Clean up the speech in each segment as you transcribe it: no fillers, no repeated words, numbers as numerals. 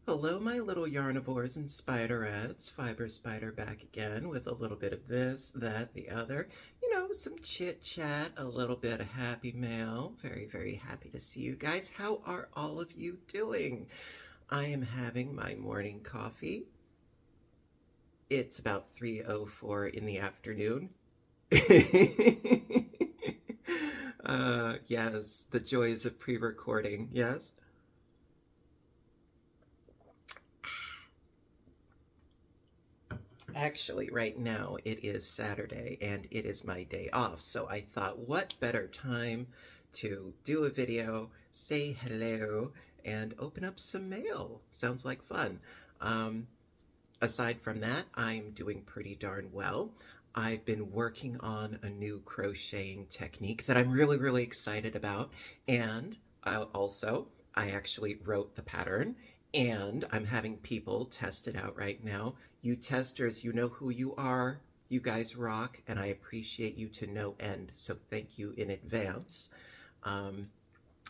Hello, my little yarnivores and spiderettes. Fiber Spider back again with a little bit of this, that, the other. Some chit chat, a little bit of happy mail. Very, very happy to see you guys. How are all of you doing? I am having my morning coffee. It's about 3:04 in the afternoon. Yes, the joys of pre-recording, yes? Actually, right now it is Saturday and it is my day off, so I thought what better time to do a video, say hello, and open up some mail. Sounds like fun. Um, Aside from that, I'm doing pretty darn well. I've been working on a new crocheting technique that I'm really, really excited about, and I actually wrote the pattern, and I'm having people test it out right now. You testers, you know who you are. You guys rock, and I appreciate you to no end, so thank you in advance. Um,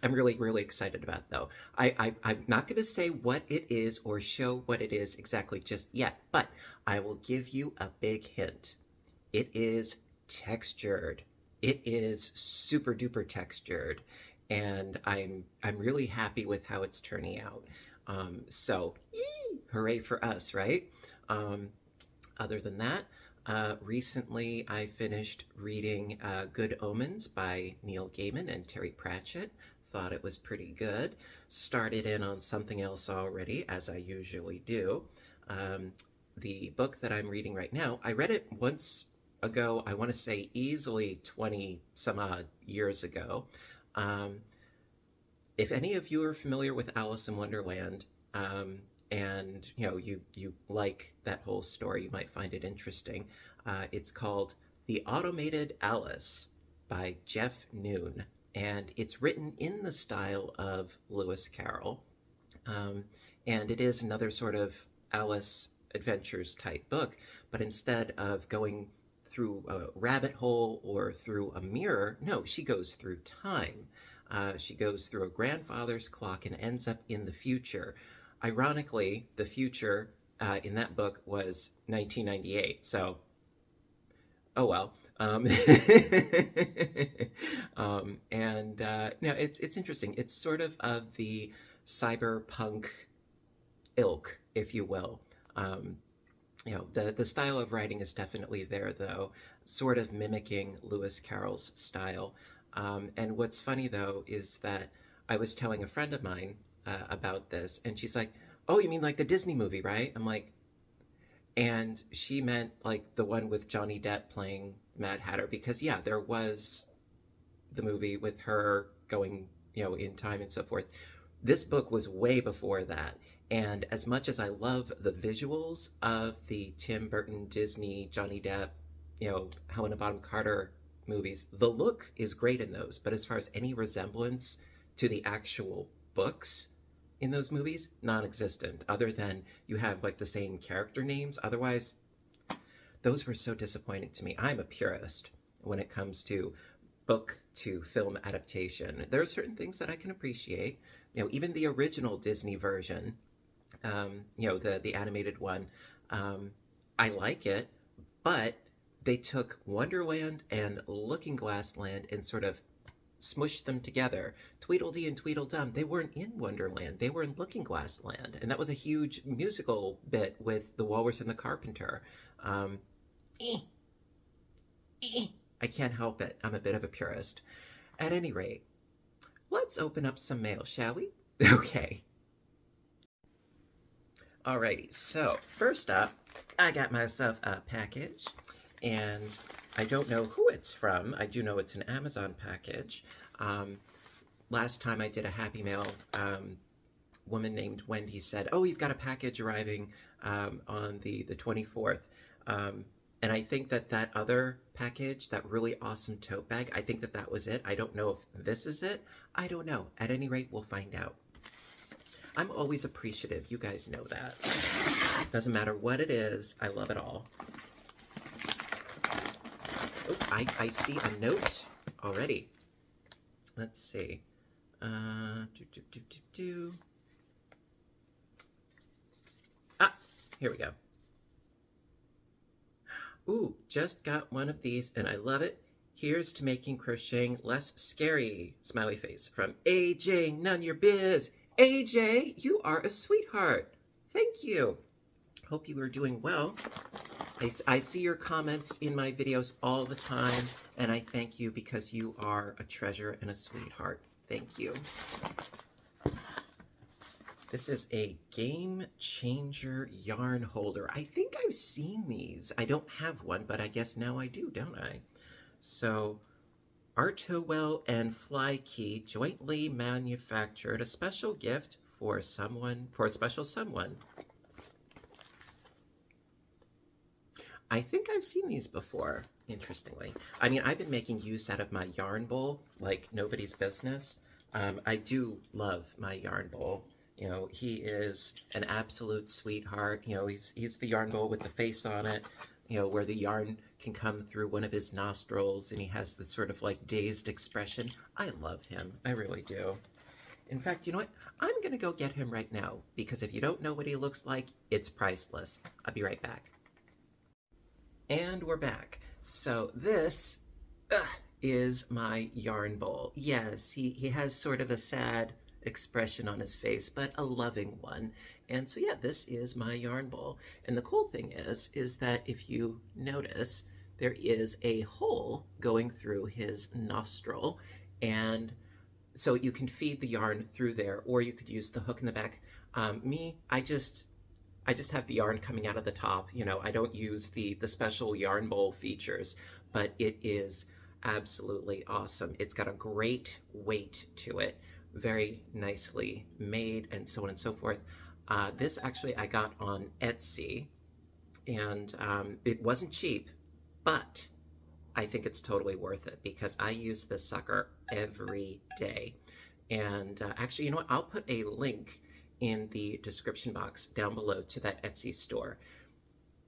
I'm really, really excited about it, though. I'm not going to say what it is or show what it is exactly just yet, but I will give you a big hint. It is textured. It is super duper textured, and I'm really happy with how it's turning out. So, yee, hooray for us, right? Um, Other than that, recently I finished reading Good Omens by Neil Gaiman and Terry Pratchett. Thought it was pretty good. Started in on something else already, as I usually do. Um, the book that I'm reading right now, I read it once ago, I want to say easily 20 some odd years ago. Um, if any of you are familiar with Alice in Wonderland, and you like that whole story, you might find it interesting. It's called The Automated Alice by Jeff Noon, and it's written in the style of Lewis Carroll. Um, and it is another sort of Alice Adventures type book, but instead of going through a rabbit hole or through a mirror, no, she goes through time. She goes through a grandfather's clock and ends up in the future. Ironically, the future in that book was 1998. So, oh well. And no, it's interesting. It's sort of the cyberpunk ilk, if you will. Um, the style of writing is definitely there, though, sort of mimicking Lewis Carroll's style. And what's funny, though, is that I was telling a friend of mine about this, and she's like, "Oh, you mean like the Disney movie, right?" I'm like, and she meant like the one with Johnny Depp playing Mad Hatter, because yeah, there was the movie with her going, in time and so forth. This book was way before that. And as much as I love the visuals of the Tim Burton, Disney, Johnny Depp, Helena Bonham Carter movies, the look is great in those. But as far as any resemblance to the actual books in those movies, non existent, other than you have like the same character names. Otherwise, those were so disappointing to me. I'm a purist when it comes to book to film adaptation. There are certain things that I can appreciate. Even the original Disney version, the animated one, I like it, but they took Wonderland and Looking Glass Land and sort of smushed them together. Tweedledee and Tweedledum, they weren't in Wonderland, they were in Looking Glass Land, and that was a huge musical bit with the Walrus and the Carpenter. Um, eh, I can't help it. I'm a bit of a purist. At any rate, let's open up some mail, shall we? Okay. Alrighty, so first up, I got myself a package, and I don't know who it's from. I do know it's an Amazon package. Last time I did a Happy Mail, woman named Wendy said, "Oh, you've got a package arriving on the 24th." And I think that other package, that really awesome tote bag, I think that was it. I don't know if this is it. I don't know. At any rate, we'll find out. I'm always appreciative. You guys know that. Doesn't matter what it is. I love it all. Oh, I see a note already. Let's see. Here we go. Ooh, just got one of these and I love it. Here's to making crocheting less scary. Smiley face from AJ, none your biz. AJ, you are a sweetheart. Thank you. Hope you are doing well. I see your comments in my videos all the time, and I thank you because you are a treasure and a sweetheart. Thank you. This is a Game Changer yarn holder. I think I've seen these. I don't have one, but I guess now I do, don't I? So, Artowell and Flykey jointly manufactured a special gift for someone, for a special someone. I think I've seen these before, interestingly. I mean, I've been making use out of my yarn bowl like nobody's business. I do love my yarn bowl. You know, he is an absolute sweetheart. You know, he's the yarn bowl with the face on it, you know, where the yarn can come through one of his nostrils and he has this sort of like dazed expression. I love him. I really do. In fact, you know what? I'm going to go get him right now because if you don't know what he looks like, it's priceless. I'll be right back. And we're back. So this is my yarn bowl. Yes, he has sort of a sad expression on his face, but a loving one. And so yeah, this is my yarn bowl. And the cool thing is that if you notice, there is a hole going through his nostril, and so you can feed the yarn through there, or you could use the hook in the back. I just have the yarn coming out of the top. You know, I don't use the special yarn bowl features, but it is absolutely awesome. It's got a great weight to it, very nicely made, and so on and so forth. This actually I got on Etsy, and it wasn't cheap, but I think it's totally worth it because I use this sucker every day. And actually, you know what? I'll put a link in the description box down below to that Etsy store.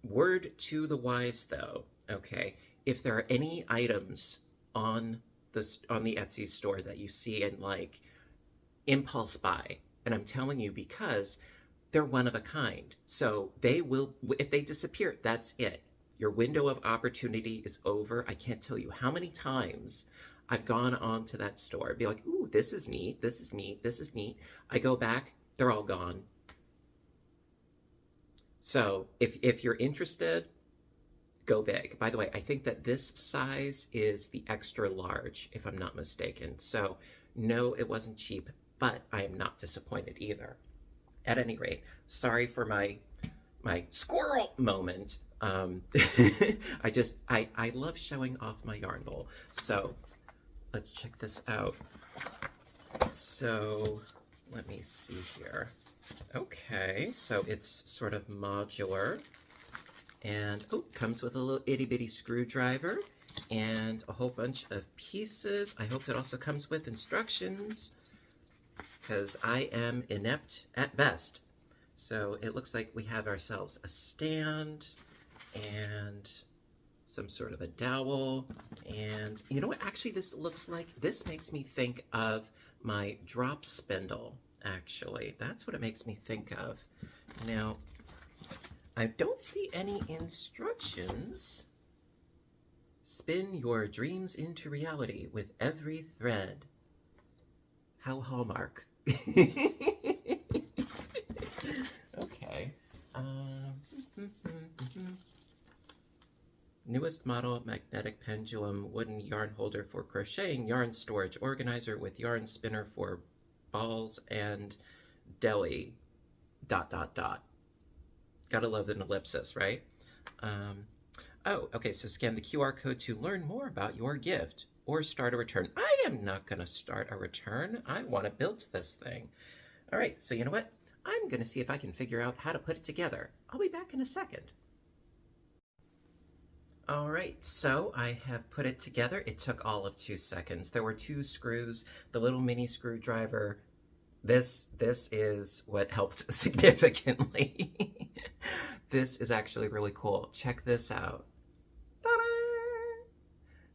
Word to the wise though, okay? If there are any items on the Etsy store that you see and like, impulse buy. And I'm telling you because they're one of a kind. So they will, if they disappear, that's it. Your window of opportunity is over. I can't tell you how many times I've gone on to that store, be like, ooh, this is neat, this is neat, this is neat. I go back, they're all gone. So if you're interested, go big. By the way, I think that this size is the extra large, if I'm not mistaken. So no, it wasn't cheap, but I am not disappointed either. At any rate, sorry for my squirrel moment. I love showing off my yarn bowl. So let's check this out. So let me see here. Okay, so it's sort of modular, and oh, comes with a little itty bitty screwdriver and a whole bunch of pieces. I hope it also comes with instructions, because I am inept at best. So it looks like we have ourselves a stand and some sort of a dowel. And you know what? Actually, this looks like, this makes me think of my drop spindle, actually. That's what it makes me think of. Now, I don't see any instructions. Spin your dreams into reality with every thread. How Hallmark. Okay. Newest model magnetic pendulum wooden yarn holder for crocheting, yarn storage organizer with yarn spinner for balls and deli ... Gotta love an ellipsis, right? Oh, okay, so scan the QR code to learn more about your gift or start a return. I am not gonna start a return. I wanna build this thing. All right, so you know what? I'm gonna see if I can figure out how to put it together. I'll be back in a second. All right, so I have put it together. It took all of 2 seconds. There were 2 screws, the little mini screwdriver. This is what helped significantly. This is actually really cool. Check this out. Ta-da!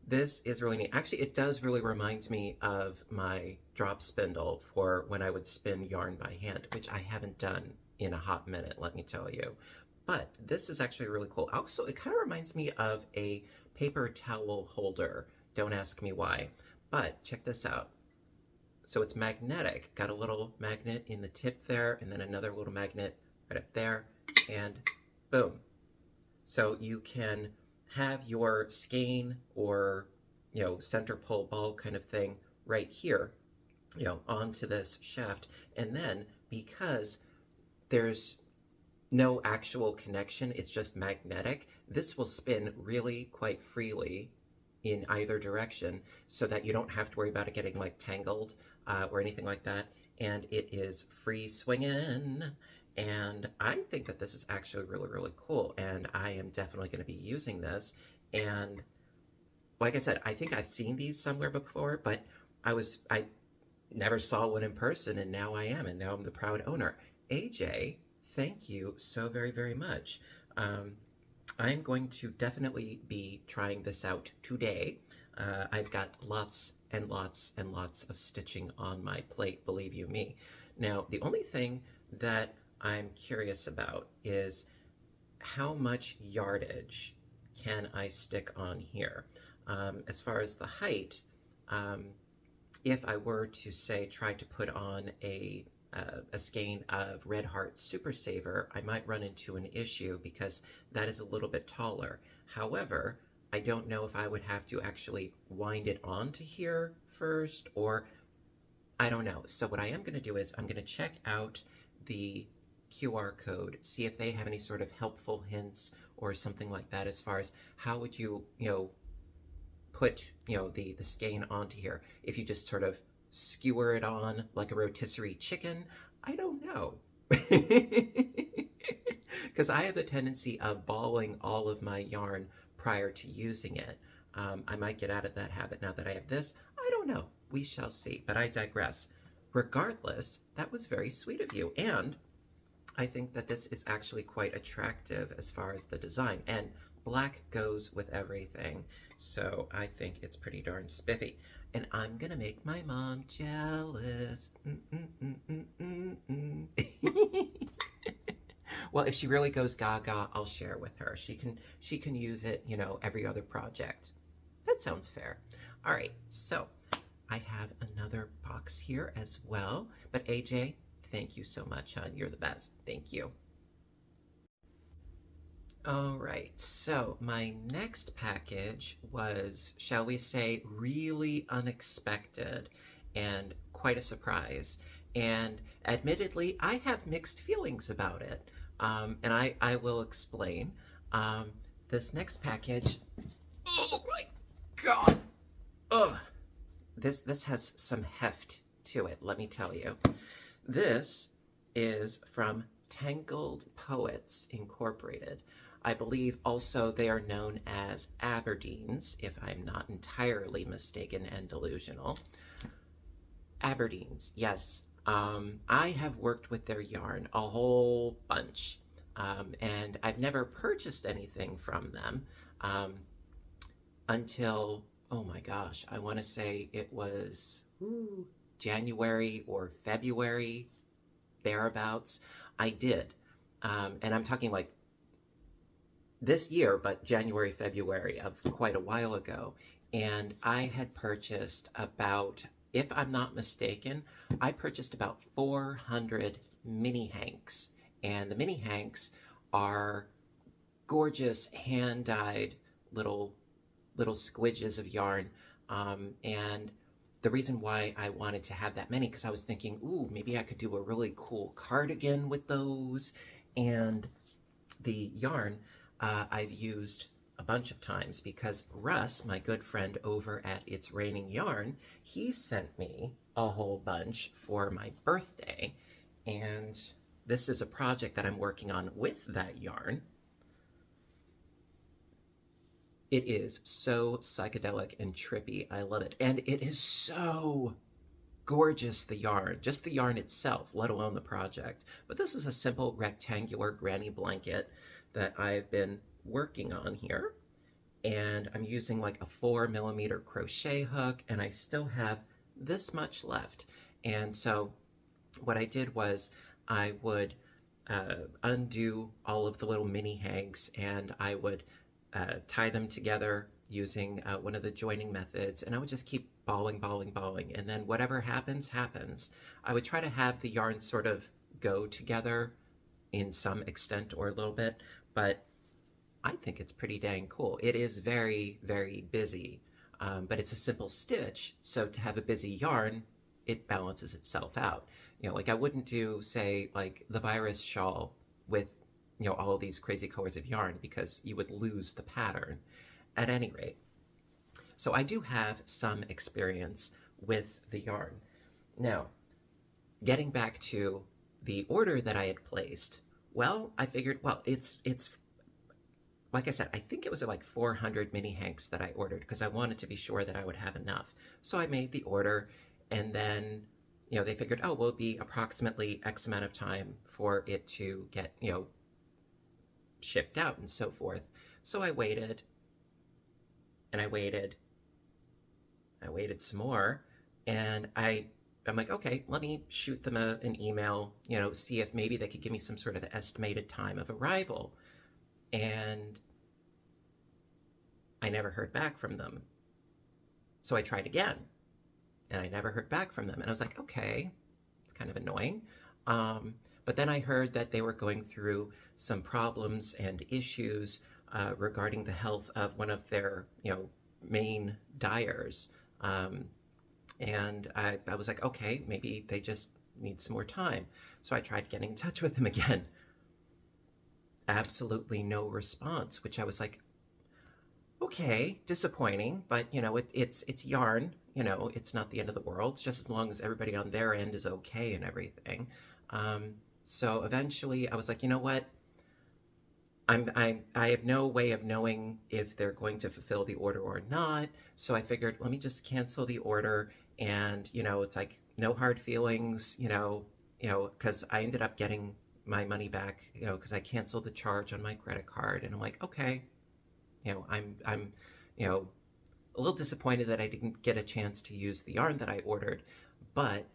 This is really neat. Actually, it does really remind me of my drop spindle for when I would spin yarn by hand, which I haven't done in a hot minute, let me tell you. But this is actually really cool. Also, it kind of reminds me of a paper towel holder. Don't ask me why. But check this out. So it's magnetic. Got a little magnet in the tip there, and then another little magnet right up there, and boom. So you can have your skein or, center pole ball kind of thing right here, onto this shaft. And then because there's no actual connection, it's just magnetic, this will spin really quite freely in either direction so that you don't have to worry about it getting like tangled or anything like that. And it is free swinging. And I think that this is actually really, really cool. And I am definitely going to be using this. And like I said, I think I've seen these somewhere before, but I never saw one in person, and now I am, and now I'm the proud owner. AJ, thank you so very, very much. I'm going to definitely be trying this out today. I've got lots and lots and lots of stitching on my plate, believe you me. Now, the only thing that I'm curious about is how much yardage can I stick on here? As far as the height, if I were to say try to put on a skein of Red Heart Super Saver, I might run into an issue because that is a little bit taller. However, I don't know if I would have to actually wind it onto here first, or I don't know. So what I am going to do is I'm going to check out the QR code, see if they have any sort of helpful hints or something like that as far as how would you, put, the skein onto here. If you just sort of skewer it on like a rotisserie chicken, I don't know. Because I have the tendency of balling all of my yarn prior to using it. I might get out of that habit now that I have this. I don't know. We shall see. But I digress. Regardless, that was very sweet of you. And I think that this is actually quite attractive as far as the design. And black goes with everything. So I think it's pretty darn spiffy. And I'm gonna make my mom jealous. Well, if she really goes gaga, I'll share with her. She can use it, every other project. That sounds fair. All right, so I have another box here as well. But AJ, thank you so much, hon. You're the best. Thank you. All right, so my next package was, shall we say, really unexpected and quite a surprise. And admittedly, I have mixed feelings about it. And I will explain. This next package, oh my God. Ugh. This has some heft to it, let me tell you. This is from Tangled Poets Incorporated. I believe also they are known as Aberdeens, if I'm not entirely mistaken and delusional. Aberdeens, yes. I have worked with their yarn a whole bunch, and I've never purchased anything from them until, oh my gosh, I want to say it was January or February, thereabouts. I did, and I'm talking like this year, but January, February of quite a while ago. And I had purchased about, if I'm not mistaken, I purchased about 400 mini hanks. And the mini hanks are gorgeous hand-dyed little squidges of yarn. And the reason why I wanted to have that many, because I was thinking, ooh, maybe I could do a really cool cardigan with those. And the yarn I've used a bunch of times because Russ, my good friend over at It's Raining Yarn, he sent me a whole bunch for my birthday. And this is a project that I'm working on with that yarn. It is so psychedelic and trippy. I love it. And it is so gorgeous, the yarn. Just the yarn itself, let alone the project. But this is a simple rectangular granny blanket that I've been working on here. And I'm using like a 4mm crochet hook, and I still have this much left. And so what I did was I would undo all of the little mini hanks, and I would tie them together using one of the joining methods, and I would just keep balling, and then whatever happens, happens. I would try to have the yarns sort of go together in some extent or a little bit, but I think it's pretty dang cool. It is very, very busy, but it's a simple stitch, so to have a busy yarn, it balances itself out. You know, like I wouldn't do, say, like the virus shawl with, you know, all of these crazy colors of yarn because you would lose the pattern. At any rate, so I do have some experience with the yarn. Now, getting back to the order that I had placed, well, I figured, well, it's like I said, I think it was like 400 mini hanks that I ordered because I wanted to be sure that I would have enough. So I made the order, and then, you know, they figured, oh, well, it'll be approximately X amount of time for it to get, you know, shipped out and so forth. So I waited, and I waited some more, and I'm like, okay, let me shoot them an email, you know, see if maybe they could give me some sort of estimated time of arrival. And I never heard back from them. So I tried again, and I never heard back from them. And I was like, okay, kind of annoying. But then I heard that they were going through some problems and issues regarding the health of one of their, you know, main dyers. And I was like, okay, maybe they just need some more time. So I tried getting in touch with them again. Absolutely no response, which I was like, okay, disappointing, but you know, it's yarn, you know, it's not the end of the world, just as long as everybody on their end is okay and everything. So eventually I was like, you know what? I have no way of knowing if they're going to fulfill the order or not. So I figured, let me just cancel the order, and you know, it's like no hard feelings, you know, because I ended up getting my money back, you know, because I canceled the charge on my credit card, and I'm like, okay, you know, I'm, you know, a little disappointed that I didn't get a chance to use the yarn that I ordered, but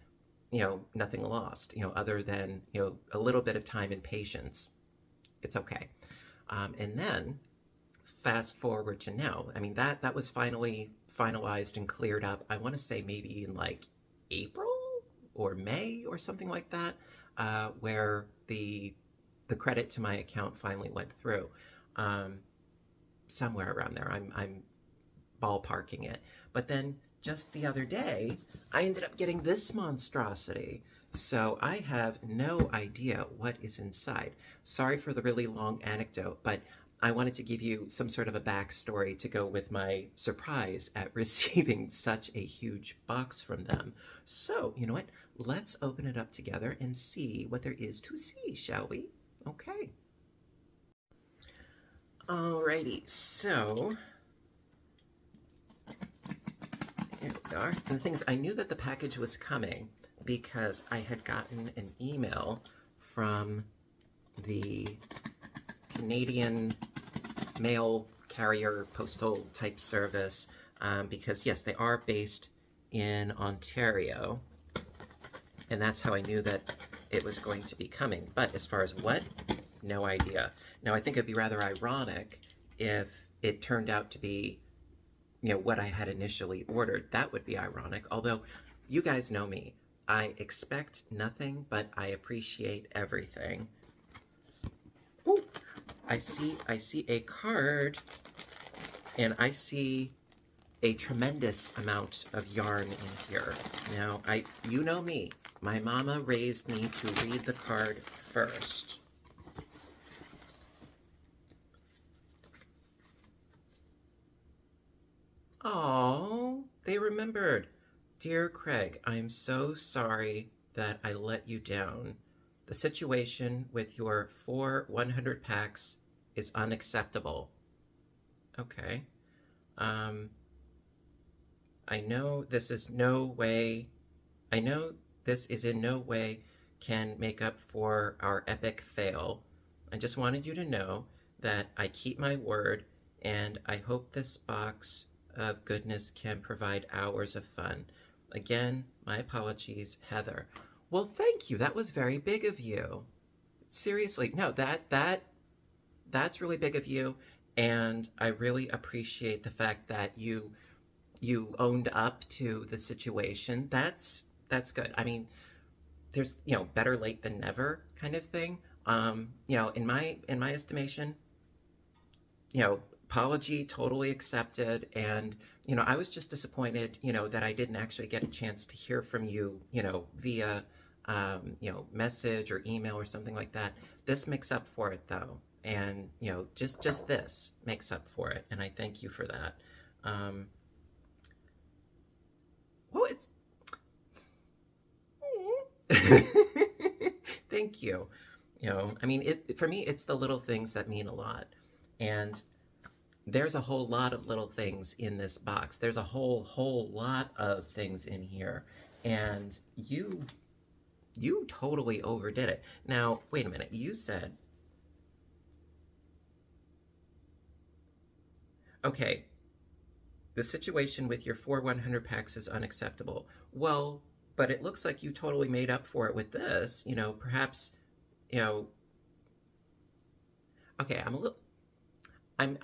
you know, nothing lost, you know, other than, you know, a little bit of time and patience. It's okay. And then fast forward to now. I mean, that was finally finalized and cleared up. I want to say maybe in like April or May or something like that, where the credit to my account finally went through. Somewhere around there. I'm ballparking it. But then just the other day, I ended up getting this monstrosity. So I have no idea what is inside. Sorry for the really long anecdote, but I wanted to give you some sort of a backstory to go with my surprise at receiving such a huge box from them. So, you know what? Let's open it up together and see what there is to see, shall we? Okay. Alrighty, so here we are. And the thing is, I knew that the package was coming because I had gotten an email from the Canadian mail carrier postal type service, because yes, they are based in Ontario, and that's how I knew that it was going to be coming. But as far as what, no idea. Now I think it'd be rather ironic if it turned out to be, you know, what I had initially ordered. That would be ironic, although you guys know me. I expect nothing, but I appreciate everything. Ooh, I see a card, and I see a tremendous amount of yarn in here. Now, you know me. My mama raised me to read the card first. Oh, they remembered. Dear Craig, I am so sorry that I let you down. The situation with your 4 100 packs is unacceptable. Okay. I know this is in no way can make up for our epic fail. I just wanted you to know that I keep my word, and I hope this box of goodness can provide hours of fun. Again, my apologies, Heather. Well, thank you. That was very big of you. seriously, no, that's really big of you, and I really appreciate the fact that you owned up to the situation. That's good. I mean, there's, better late than never kind of thing. In my estimation, apology totally accepted, and I was just disappointed, that I didn't actually get a chance to hear from you, via message or email or something like that. This makes up for it though, and just this makes up for it, and I thank you for that. um well, it's thank you. I mean, for me, it's the little things that mean a lot. And there's a whole lot of little things in this box. There's a whole lot of things in here. And you totally overdid it. Now, wait a minute. You said, okay, the situation with your 4 100 packs is unacceptable. Well, but it looks like you totally made up for it with this. Perhaps, you know, okay, I'm a little, I'm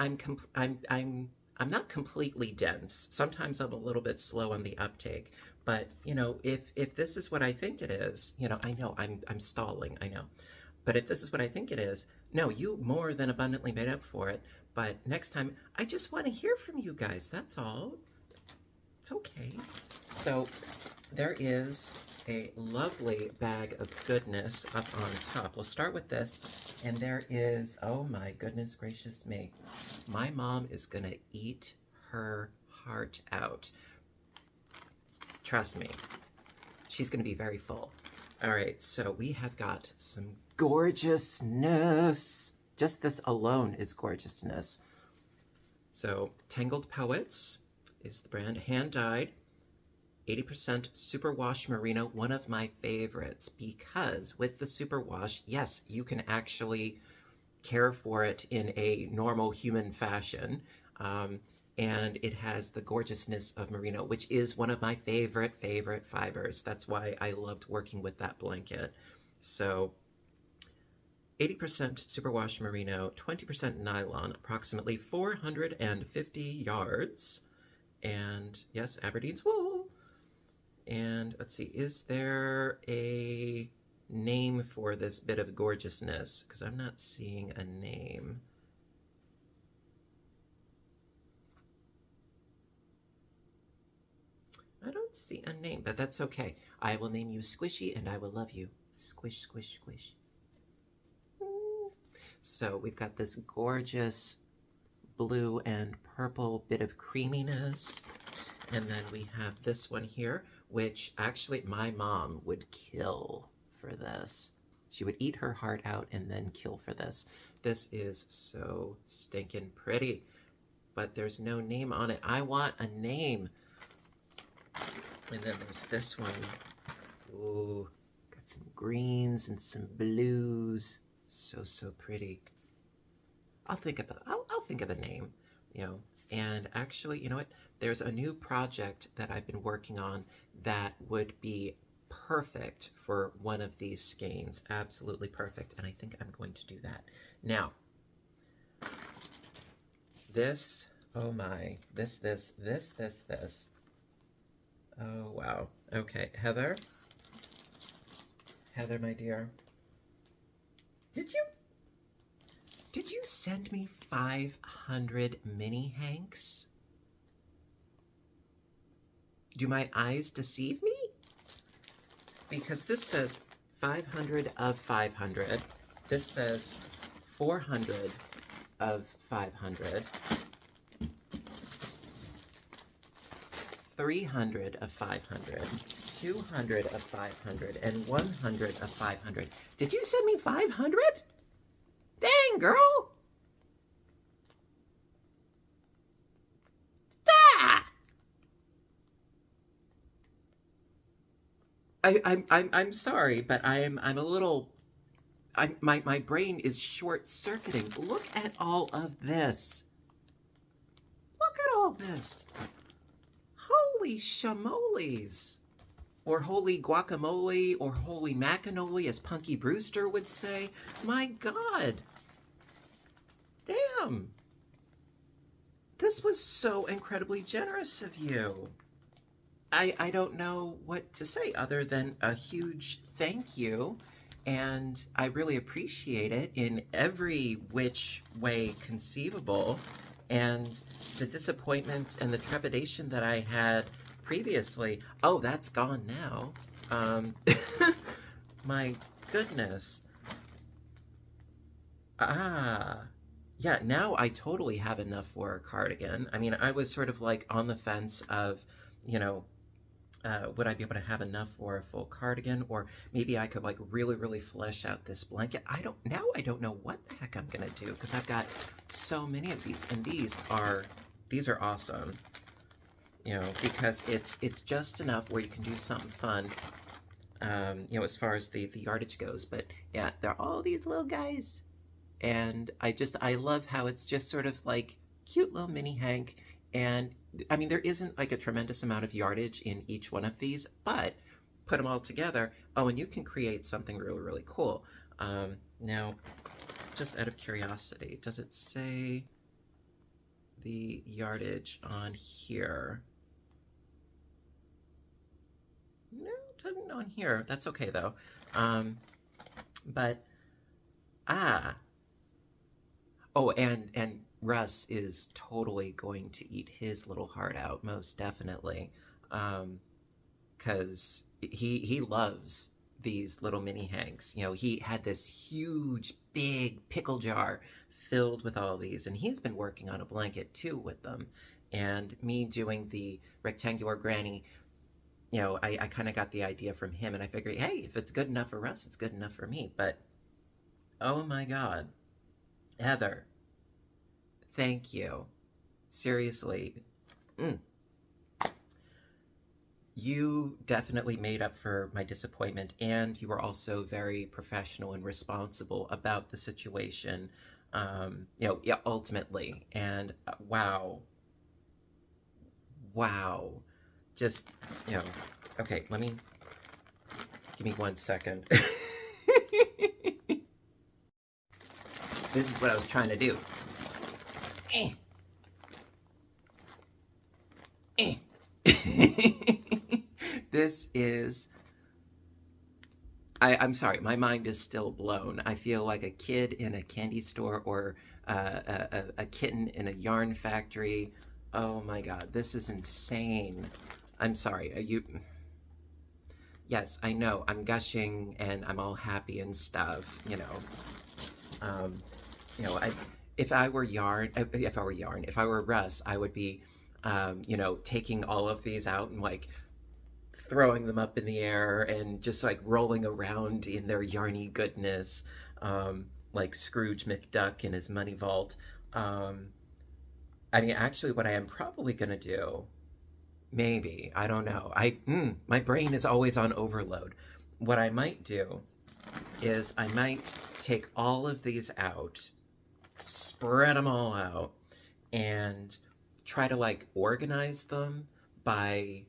not completely dense. Sometimes I'm a little bit slow on the uptake. But, if this is what I think it is, I know I'm stalling, I know. But if this is what I think it is, no, you more than abundantly made up for it. But next time, I just want to hear from you guys. That's all. It's okay. So there is a lovely bag of goodness up on top. We'll start with this. And there is, oh my goodness gracious me. My mom is going to eat her heart out. Trust me. She's going to be very full. All right, so we have got some gorgeousness. Just this alone is gorgeousness. So Tangled Poets is the brand, hand-dyed, 80% superwash merino, one of my favorites, because with the superwash, yes, you can actually care for it in a normal human fashion. And it has the gorgeousness of merino, which is one of my favorite fibers. That's why I loved working with that blanket. So 80% superwash merino, 20% nylon, approximately 450 yards. And yes, Aberdeen's wool. And let's see, is there a name for this bit of gorgeousness? Because I'm not seeing a name. I don't see a name, but that's okay. I will name you Squishy, and I will love you. Squish, squish, squish. So we've got this gorgeous blue and purple bit of creaminess. And then we have this one here, which actually my mom would kill for this. She would eat her heart out and then kill for this. This is so stinking pretty, but there's no name on it. I want a name. And then there's this one. Ooh, got some greens and some blues. So pretty. I'll think of a name, And actually, you know what? There's a new project that I've been working on that would be perfect for one of these skeins. Absolutely perfect. And I think I'm going to do that. Now, this, oh my, this. Oh, wow. Okay, Heather, my dear, did you send me 500 mini Hanks? Do my eyes deceive me? Because this says 500 of 500. This says 400 of 500. 300 of 500, 200 of 500, and 100 of 500. Did you send me 500? Dang, girl! Ah! I'm sorry, but I'm a little. My brain is short-circuiting. Look at all of this. Look at all this. Holy shamoles. or holy guacamole, or holy macanoli, as Punky Brewster would say. My God. Damn. This was so incredibly generous of you. I don't know what to say other than a huge thank you. And I really appreciate it in every which way conceivable. And the disappointment and the trepidation that I had previously, oh, that's gone now. My goodness. Ah. Yeah, now I totally have enough for a cardigan. I mean, I was sort of like on the fence of, you know, would I be able to have enough for a full cardigan, or maybe I could like really, really flesh out this blanket. I don't know what the heck I'm gonna do because I've got so many of these, and these are awesome. You know, because it's just enough where you can do something fun. You know, as far as the yardage goes, but yeah, they're all these little guys. And I love how it's just sort of like cute little mini Hank. And I mean, there isn't like a tremendous amount of yardage in each one of these, but put them all together. Oh, and you can create something really, really cool. Now, just out of curiosity, does it say the yardage on here? No, it doesn't on here. That's okay though. But, ah, oh, and Russ is totally going to eat his little heart out, most definitely, because he loves these little mini Hanks. You know, he had this huge, big pickle jar filled with all these, and he's been working on a blanket too with them. And me doing the rectangular granny, you know, I kind of got the idea from him, and I figured, hey, if it's good enough for Russ, it's good enough for me. But oh my God, Heather, thank you. Seriously. Mm. You definitely made up for my disappointment, and you were also very professional and responsible about the situation, you know, yeah, ultimately. And wow. Wow. Just, you know, okay, give me 1 second. This is what I was trying to do. Eh. Eh. This is... I'm sorry, my mind is still blown. I feel like a kid in a candy store, or a kitten in a yarn factory. Oh my God, this is insane. I'm sorry, yes, I know, I'm gushing and I'm all happy and stuff, you know. You know, if I were if I were Russ, I would be, you know, taking all of these out and like throwing them up in the air and just like rolling around in their yarny goodness, like Scrooge McDuck in his money vault. I mean, actually, what I am probably gonna do, maybe, I don't know. My brain is always on overload. What I might do is I might take all of these out, spread them all out, and try to like organize them by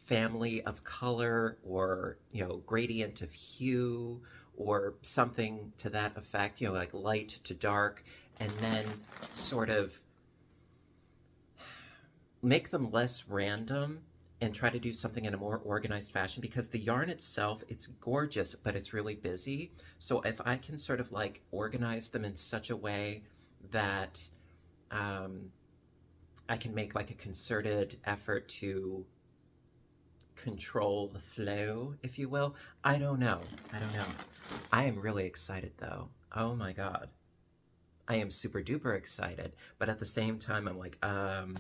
family of color, or, you know, gradient of hue, or something to that effect, you know, like light to dark, and then sort of make them less random and try to do something in a more organized fashion, because the yarn itself, it's gorgeous, but it's really busy. So if I can sort of like organize them in such a way that I can make like a concerted effort to control the flow, if you will. I don't know. I am really excited though. Oh my God. I am super duper excited, but at the same time, I'm like, what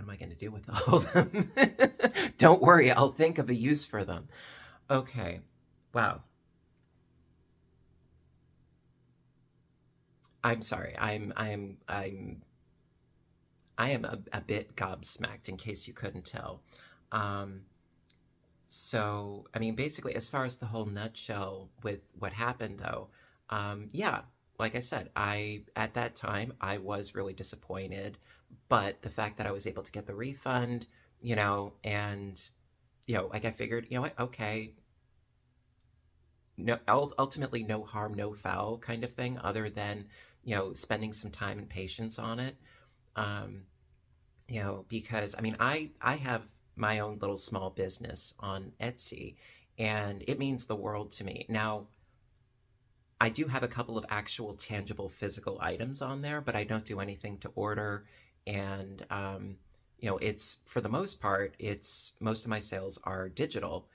am I going to do with all of them? Don't worry, I'll think of a use for them. Okay. Wow. I'm sorry. I am a bit gobsmacked, in case you couldn't tell. Um, so, I mean, basically, as far as the whole nutshell with what happened, though, yeah, like I said, at that time, I was really disappointed, but the fact that I was able to get the refund, you know, and like I figured, you know what, okay, no, ultimately no harm, no foul kind of thing, other than, spending some time and patience on it. Um, because I mean, I have my own little small business on Etsy, and it means the world to me. Now, I do have a couple of actual tangible physical items on there, but I don't do anything to order. And, it's for the most part, it's most of my sales are digital.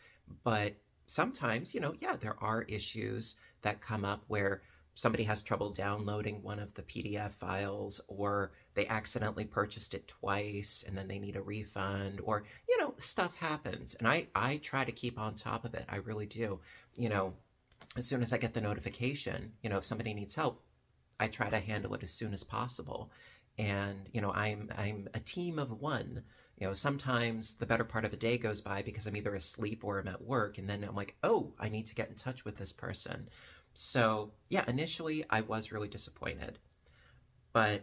But sometimes, yeah, there are issues that come up where somebody has trouble downloading one of the PDF files, or they accidentally purchased it twice and then they need a refund, or, stuff happens. And I try to keep on top of it. I really do. You know, as soon as I get the notification, if somebody needs help, I try to handle it as soon as possible. And I'm a team of one. Sometimes the better part of a day goes by because I'm either asleep or I'm at work, and then I'm like, oh, I need to get in touch with this person. So yeah, initially I was really disappointed, but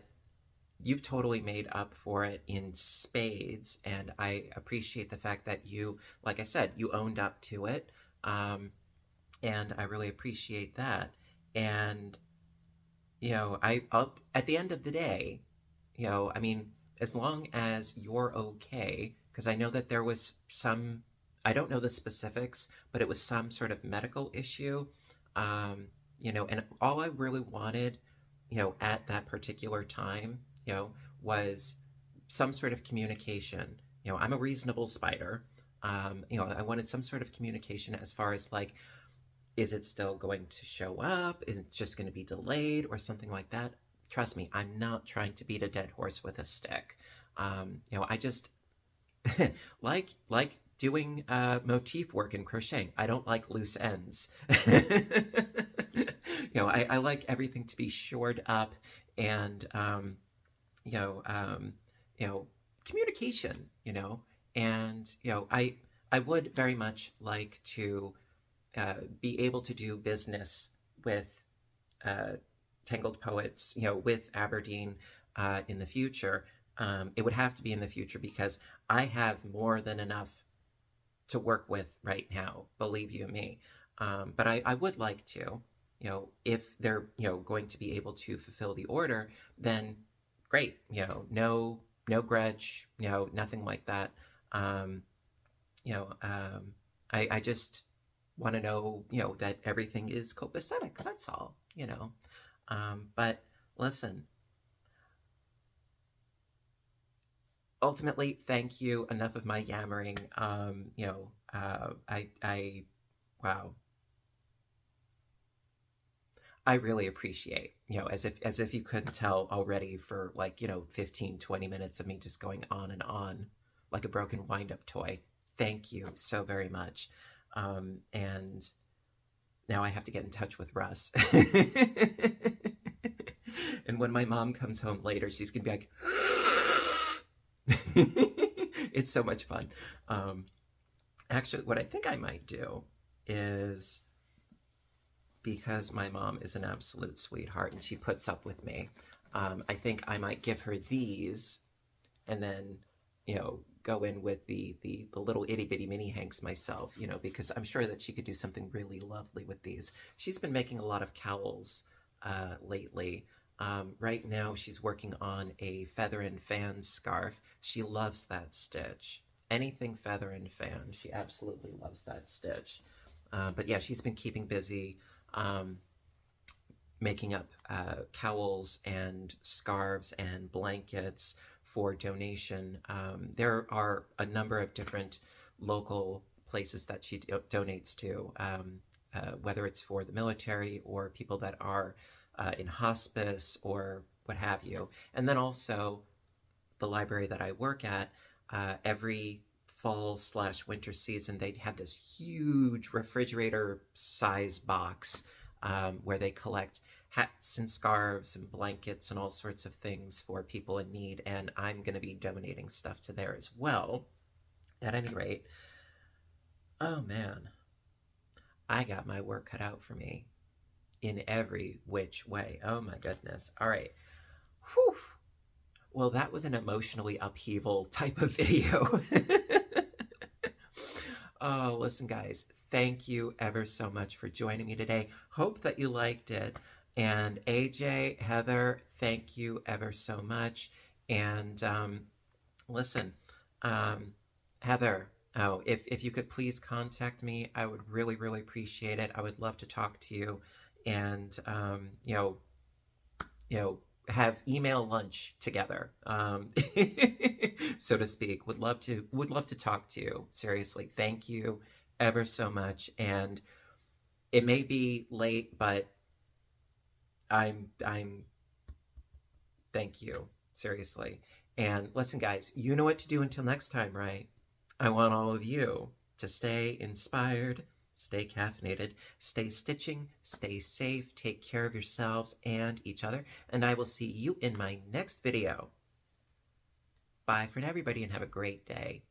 you've totally made up for it in spades, and I appreciate the fact that you, like I said, you owned up to it. And I really appreciate that. And at the end of the day, I mean, as long as you're okay, because I know that there was some, I don't know the specifics, but it was some sort of medical issue. And all I really wanted, at that particular time, was some sort of communication. I'm a reasonable spider. I wanted some sort of communication as far as like, is it still going to show up? Is it just going to be delayed or something like that? Trust me, I'm not trying to beat a dead horse with a stick. I just like doing motif work and crocheting. I don't like loose ends. I like everything to be shored up, and you know, um, communication. And I would very much like to be able to do business with uh, Tangled Poets, with Aberdeen in the future. It would have to be in the future because I have more than enough to work with right now, believe you me. But I would like to, if they're, going to be able to fulfill the order, then great, no grudge, nothing like that. Um, you know, um, I just want to know, that everything is copacetic. That's all, But listen, ultimately, thank you. Enough of my yammering. Wow, I really appreciate, as if you couldn't tell already for like, 15, 20 minutes of me just going on and on like a broken wind-up toy. Thank you so very much. And now I have to get in touch with Russ. And when my mom comes home later, she's gonna be like, it's so much fun. Actually, what I think I might do is, because my mom is an absolute sweetheart and she puts up with me, I think I might give her these, and then, go in with the little itty bitty mini hanks myself, because I'm sure that she could do something really lovely with these. She's been making a lot of cowls lately. Right now she's working on a feather and fan scarf. She loves that stitch. Anything feather and fan, she absolutely loves that stitch. But yeah, she's been keeping busy making up cowls and scarves and blankets for donation. There are a number of different local places that she donates to, whether it's for the military or people that are in hospice or what have you. And then also the library that I work at, every fall/winter season, they have this huge refrigerator size box where they collect hats and scarves and blankets and all sorts of things for people in need. And I'm going to be donating stuff to there as well. At any rate, oh man, I got my work cut out for me in every which way. Oh my goodness. All right. Whew. Well, that was an emotionally upheaval type of video. Oh, listen, guys, thank you ever so much for joining me today. Hope that you liked it. And AJ, Heather, thank you ever so much. And listen, um, Heather, oh, if you could please contact me, I would really, really appreciate it. I would love to talk to you and, you know, have email lunch together, so to speak. Would love to talk to you. Seriously, thank you ever so much. And it may be late, but I'm thank you seriously. And listen, guys, you know what to do until next time, right? I want all of you to stay inspired, stay caffeinated, stay stitching, stay safe, take care of yourselves and each other, and I will see you in my next video. Bye for now, everybody, and have a great day.